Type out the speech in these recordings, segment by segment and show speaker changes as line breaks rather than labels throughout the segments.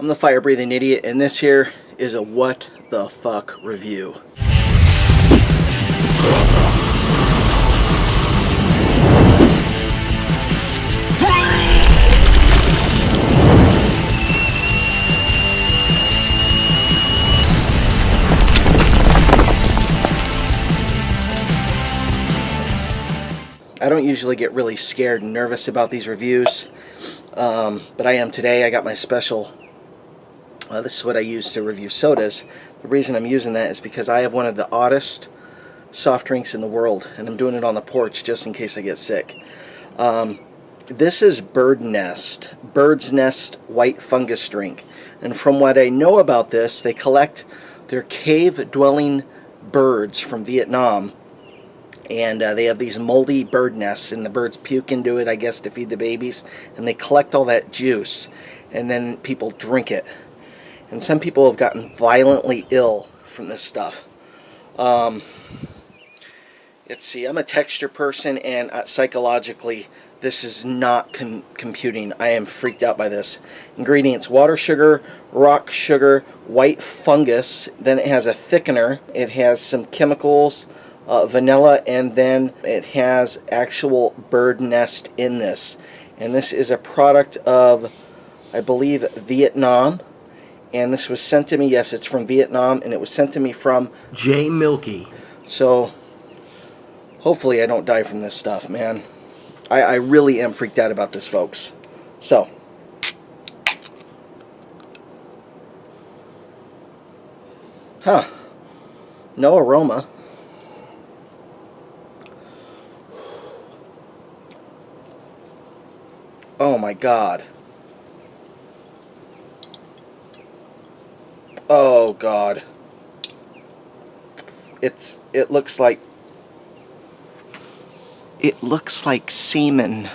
I'm the fire breathing idiot, and this here is a what the fuck review. I don't usually get really scared and nervous about these reviews, but I am today. I got my special, this is what I use to review sodas. The reason I'm using that is because I have one of the oddest soft drinks in the world, and I'm doing it on the porch just in case I get sick. This is Bird's Nest White Fungus Drink, and from what I know about this, they collect their cave-dwelling birds from Vietnam. And they have these moldy bird nests, and the birds puke into it, I guess, to feed the babies. And they collect all that juice, and then people drink it. And some people have gotten violently ill from this stuff. Let's see, I'm a texture person, and psychologically, this is not computing. I am freaked out by this. Ingredients: water, sugar, rock sugar, white fungus. Then it has a thickener. It has some chemicals, vanilla, and then it has actual bird nest in this. And this is a product of, I believe, Vietnam. And this was sent to me, yes, it's from Vietnam, and it was sent to me from J Milky. So hopefully I don't die from this stuff, man. I really am freaked out about this, folks. So no aroma. Oh my God. Oh God. It looks like semen.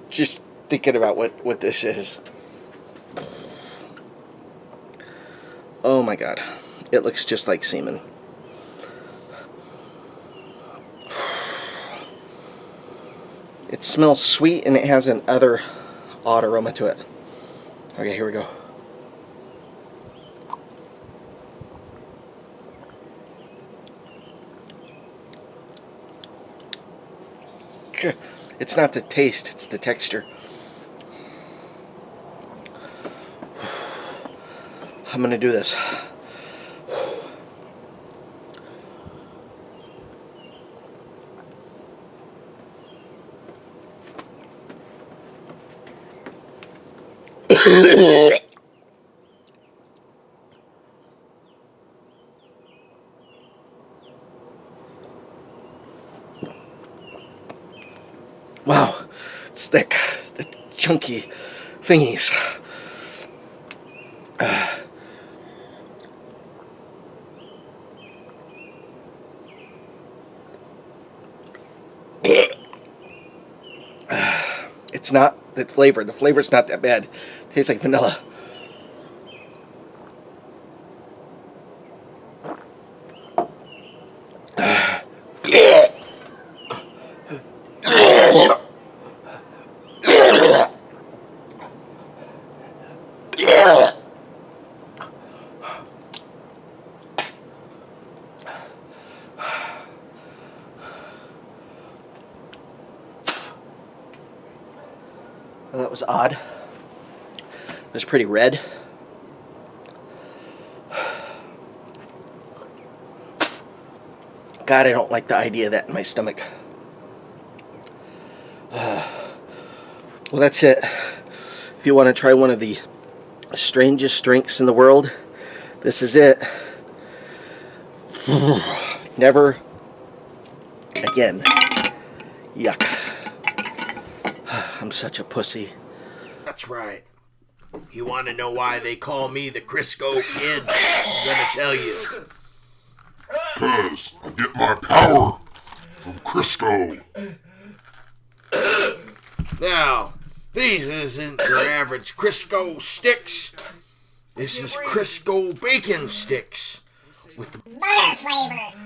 Just thinking about what this is. Oh my God, it looks just like semen. It smells sweet, and it has an other odd aroma to it. Okay, here we go. It's not the taste, it's the texture. I'm gonna do this. Wow, it's thick, the chunky thingies. It's not the flavor. The flavor's not that bad. It tastes like vanilla. Well, that was odd. It was pretty red. God, I don't like the idea of that in my stomach. Well, that's it. If you want to try one of the strangest drinks in the world, this is it. Never again. Yuck. I'm such a pussy.
That's right. You want to know why they call me the Crisco Kid? I'm gonna tell you.
'Cause I get my power from Crisco.
Now, these isn't your average Crisco sticks. This is Crisco bacon sticks with the
butter flavor.